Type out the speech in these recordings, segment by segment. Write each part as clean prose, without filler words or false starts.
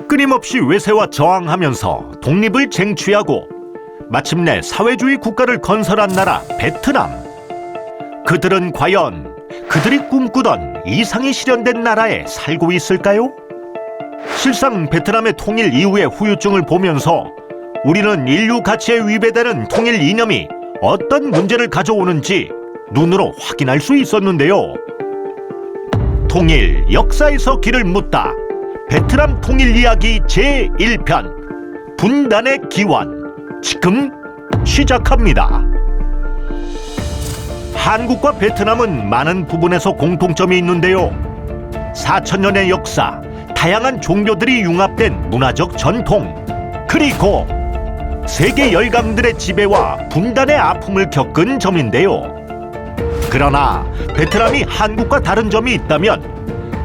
끊임없이 외세와 저항하면서 독립을 쟁취하고 마침내 사회주의 국가를 건설한 나라 베트남. 그들은 과연 그들이 꿈꾸던 이상이 실현된 나라에 살고 있을까요? 실상 베트남의 통일 이후의 후유증을 보면서 우리는 인류 가치에 위배되는 통일 이념이 어떤 문제를 가져오는지 눈으로 확인할 수 있었는데요. 통일 역사에서 길을 묻다. 베트남 통일 이야기 제1편 분단의 기원, 지금 시작합니다. 한국과 베트남은 많은 부분에서 공통점이 있는데요. 4,000년의 역사, 다양한 종교들이 융합된 문화적 전통, 그리고 세계 열강들의 지배와 분단의 아픔을 겪은 점인데요. 그러나 베트남이 한국과 다른 점이 있다면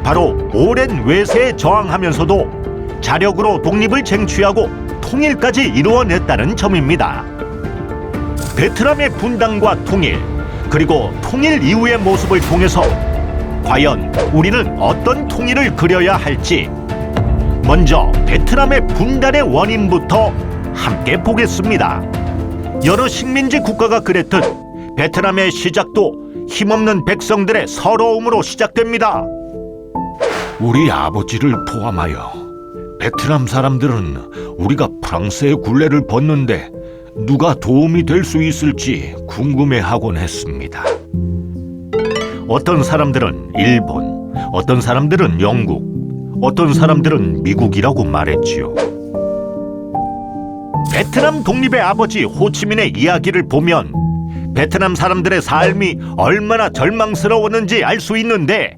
바로 오랜 외세에 저항하면서도 자력으로 독립을 쟁취하고 통일까지 이루어냈다는 점입니다. 베트남의 분단과 통일, 그리고 통일 이후의 모습을 통해서 과연 우리는 어떤 통일을 그려야 할지, 먼저 베트남의 분단의 원인부터 함께 보겠습니다. 여러 식민지 국가가 그랬듯 베트남의 시작도 힘없는 백성들의 서러움으로 시작됩니다. 우리 아버지를 포함하여 베트남 사람들은 우리가 프랑스의 굴레를 벗는데 누가 도움이 될 수 있을지 궁금해하곤 했습니다. 어떤 사람들은 일본, 어떤 사람들은 영국, 어떤 사람들은 미국이라고 말했지요. 베트남 독립의 아버지 호치민의 이야기를 보면 베트남 사람들의 삶이 얼마나 절망스러웠는지 알 수 있는데,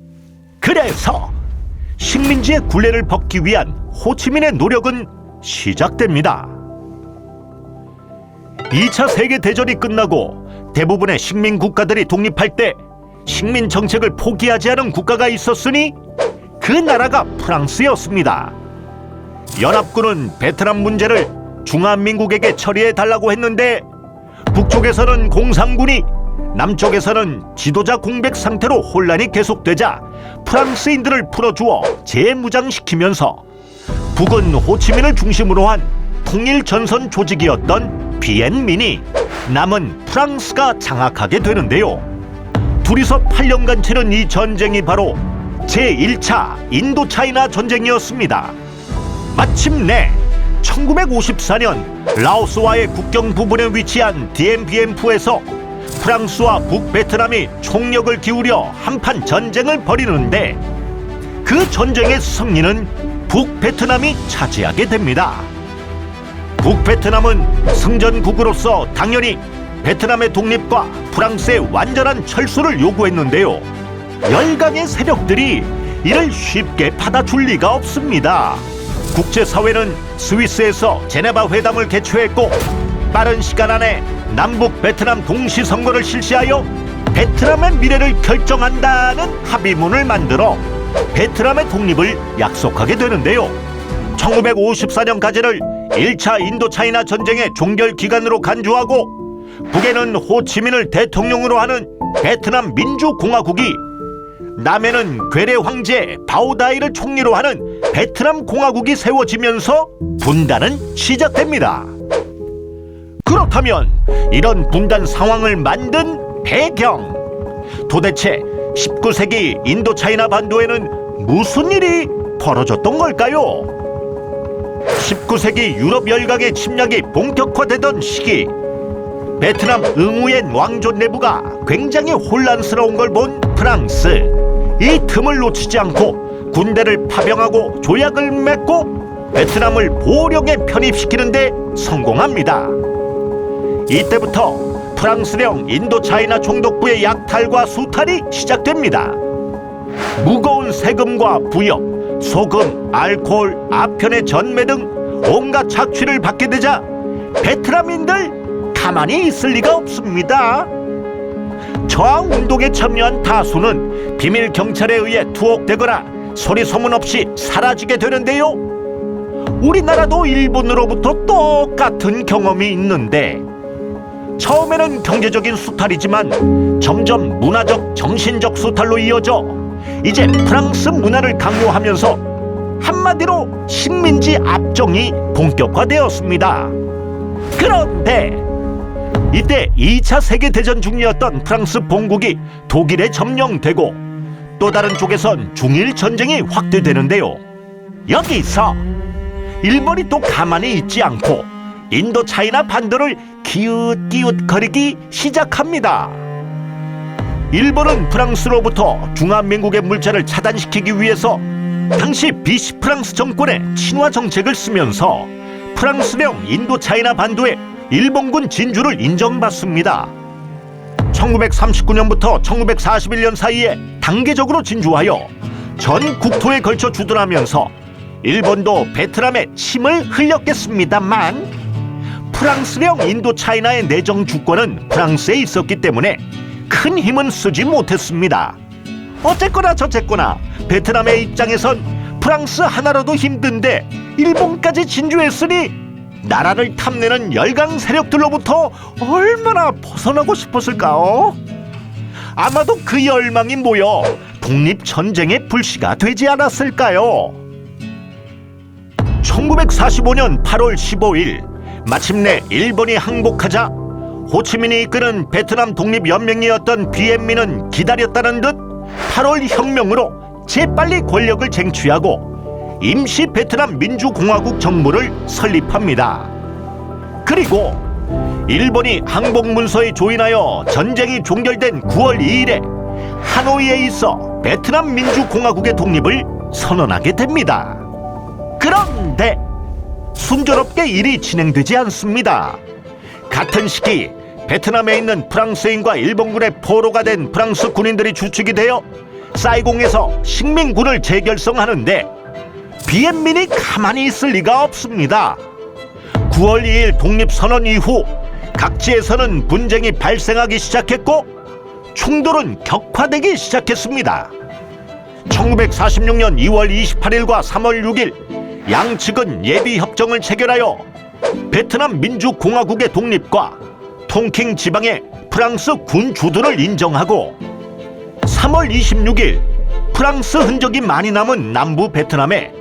그래서 식민지의 굴레를 벗기 위한 호치민의 노력은 시작됩니다. 2차 세계대전이 끝나고 대부분의 식민 국가들이 독립할 때 식민 정책을 포기하지 않은 국가가 있었으니 그 나라가 프랑스였습니다. 연합군은 베트남 문제를 중화민국에게 처리해달라고 했는데 북쪽에서는 공산군이, 남쪽에서는 지도자 공백 상태로 혼란이 계속되자 프랑스인들을 풀어주어 재무장시키면서 북은 호치민을 중심으로 한 통일전선 조직이었던 비엔민이, 남은 프랑스가 장악하게 되는데요. 둘이서 8년간 치른 이 전쟁이 바로 제1차 인도차이나 전쟁이었습니다. 마침내 1954년 라오스와의 국경 부분에 위치한 디엠비엠프에서 프랑스와 북베트남이 총력을 기울여 한판 전쟁을 벌이는데 그 전쟁의 승리는 북베트남이 차지하게 됩니다. 북베트남은 승전국으로서 당연히 베트남의 독립과 프랑스의 완전한 철수를 요구했는데요. 열강의 세력들이 이를 쉽게 받아줄 리가 없습니다. 국제사회는 스위스에서 제네바 회담을 개최했고 빠른 시간 안에 남북 베트남 동시선거를 실시하여 베트남의 미래를 결정한다는 합의문을 만들어 베트남의 독립을 약속하게 되는데요. 1954년까지를 1차 인도차이나 전쟁의 종결기간으로 간주하고 북에는 호치민을 대통령으로 하는 베트남 민주공화국이, 남에는 괴뢰 황제 바오다이를 총리로 하는 베트남 공화국이 세워지면서 분단은 시작됩니다. 그렇다면 이런 분단 상황을 만든 배경, 도대체 19세기 인도차이나 반도에는 무슨 일이 벌어졌던 걸까요? 19세기 유럽 열강의 침략이 본격화되던 시기, 베트남 응우엔 왕조 내부가 굉장히 혼란스러운 걸 본 프랑스, 이 틈을 놓치지 않고 군대를 파병하고 조약을 맺고 베트남을 보령에 편입시키는데 성공합니다. 이때부터 프랑스령 인도차이나 총독부의 약탈과 수탈이 시작됩니다. 무거운 세금과 부역, 소금, 알코올, 아편의 전매 등 온갖 착취를 받게 되자 베트남인들 가만히 있을 리가 없습니다. 저항운동에 참여한 다수는 비밀 경찰에 의해 투옥되거나 소리 소문 없이 사라지게 되는데요. 우리나라도 일본으로부터 똑같은 경험이 있는데, 처음에는 경제적인 수탈이지만 점점 문화적, 정신적 수탈로 이어져 이제 프랑스 문화를 강요하면서 한마디로 식민지 압정이 본격화되었습니다. 그런데 이때 2차 세계대전 중이었던 프랑스 본국이 독일에 점령되고 또 다른 쪽에선 중일 전쟁이 확대되는데요. 여기서 일본이 또 가만히 있지 않고 인도차이나 반도를 기웃기웃거리기 시작합니다. 일본은 프랑스로부터 중화민국의 물자를 차단시키기 위해서 당시 비시 프랑스 정권의 친화 정책을 쓰면서 프랑스령 인도차이나 반도에 일본군 진주를 인정받습니다. 1939년부터 1941년 사이에 단계적으로 진주하여 전 국토에 걸쳐 주둔하면서 일본도 베트남에 침을 흘렸겠습니다만 프랑스령 인도차이나의 내정 주권은 프랑스에 있었기 때문에 큰 힘은 쓰지 못했습니다. 어쨌거나 저쨌거나 베트남의 입장에선 프랑스 하나로도 힘든데 일본까지 진주했으니 나라를 탐내는 열강 세력들로부터 얼마나 벗어나고 싶었을까요? 아마도 그 열망이 모여 독립전쟁의 불씨가 되지 않았을까요? 1945년 8월 15일 마침내 일본이 항복하자 호치민이 이끄는 베트남 독립연맹이었던 비엔민은 기다렸다는 듯 8월 혁명으로 재빨리 권력을 쟁취하고 임시 베트남 민주공화국 정부를 설립합니다. 그리고 일본이 항복문서에 조인하여 전쟁이 종결된 9월 2일에 하노이에 있어 베트남 민주공화국의 독립을 선언하게 됩니다. 그런데 순조롭게 일이 진행되지 않습니다. 같은 시기 베트남에 있는 프랑스인과 일본군의 포로가 된 프랑스 군인들이 주축이 되어 사이공에서 식민군을 재결성하는데 비엔민이 가만히 있을 리가 없습니다. 9월 2일 독립선언 이후 각지에서는 분쟁이 발생하기 시작했고 충돌은 격화되기 시작했습니다. 1946년 2월 28일과 3월 6일 양측은 예비협정을 체결하여 베트남 민주공화국의 독립과 통킹 지방의 프랑스 군 주둔을 인정하고 3월 26일 프랑스 흔적이 많이 남은 남부 베트남에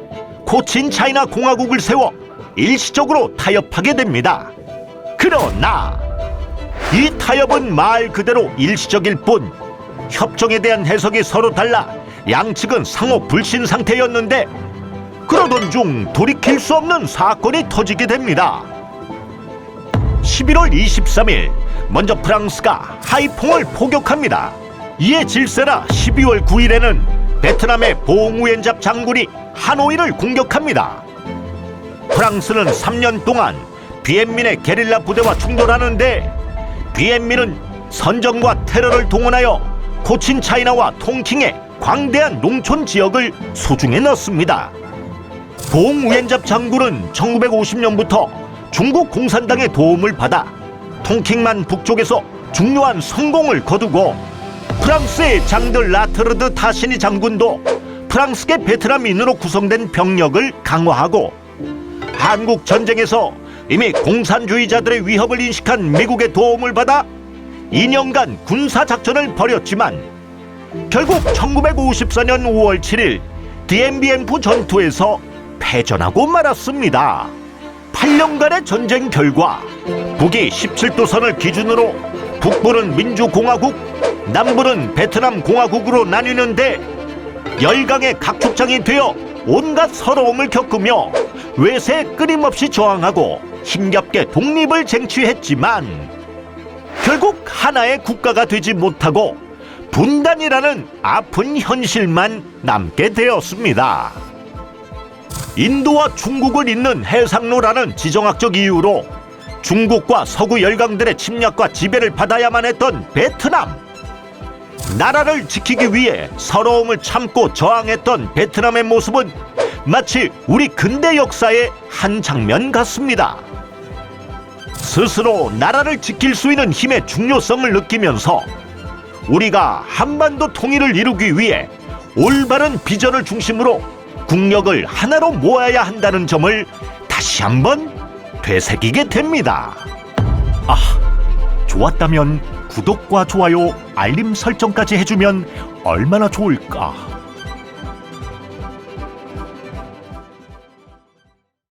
코친 차이나 공화국을 세워 일시적으로 타협하게 됩니다. 그러나 이 타협은 말 그대로 일시적일 뿐 협정에 대한 해석이 서로 달라 양측은 상호 불신 상태였는데 그러던 중 돌이킬 수 없는 사건이 터지게 됩니다. 11월 23일 먼저 프랑스가 하이퐁을 포격합니다. 이에 질세라 12월 9일에는 베트남의 봉우엔잡 장군이 하노이를 공격합니다. 프랑스는 3년 동안 비엔민의 게릴라 부대와 충돌하는데 비엔민은 선전과 테러를 동원하여 코친 차이나와 통킹의 광대한 농촌 지역을 소중에 넣습니다. 봉우엔잡 장군은 1950년부터 중국 공산당의 도움을 받아 통킹만 북쪽에서 중요한 성공을 거두고 프랑스의 장드 라트르드 타시니 장군도 프랑스계 베트남인으로 구성된 병력을 강화하고 한국 전쟁에서 이미 공산주의자들의 위협을 인식한 미국의 도움을 받아 2년간 군사작전을 벌였지만 결국 1954년 5월 7일 디엠비엠프 전투에서 패전하고 말았습니다. 8년간의 전쟁 결과 북이 17도선을 기준으로 북부는 민주공화국, 남부는 베트남 공화국으로 나뉘는데 열강의 각축장이 되어 온갖 서러움을 겪으며 외세에 끊임없이 저항하고 힘겹게 독립을 쟁취했지만 결국 하나의 국가가 되지 못하고 분단이라는 아픈 현실만 남게 되었습니다. 인도와 중국을 잇는 해상로라는 지정학적 이유로 중국과 서구 열강들의 침략과 지배를 받아야만 했던 베트남. 나라를 지키기 위해 서러움을 참고 저항했던 베트남의 모습은 마치 우리 근대 역사의 한 장면 같습니다. 스스로 나라를 지킬 수 있는 힘의 중요성을 느끼면서 우리가 한반도 통일을 이루기 위해 올바른 비전을 중심으로 국력을 하나로 모아야 한다는 점을 다시 한번 되새기게 됩니다. 좋았다면 구독과 좋아요, 알림 설정까지 해주면 얼마나 좋을까.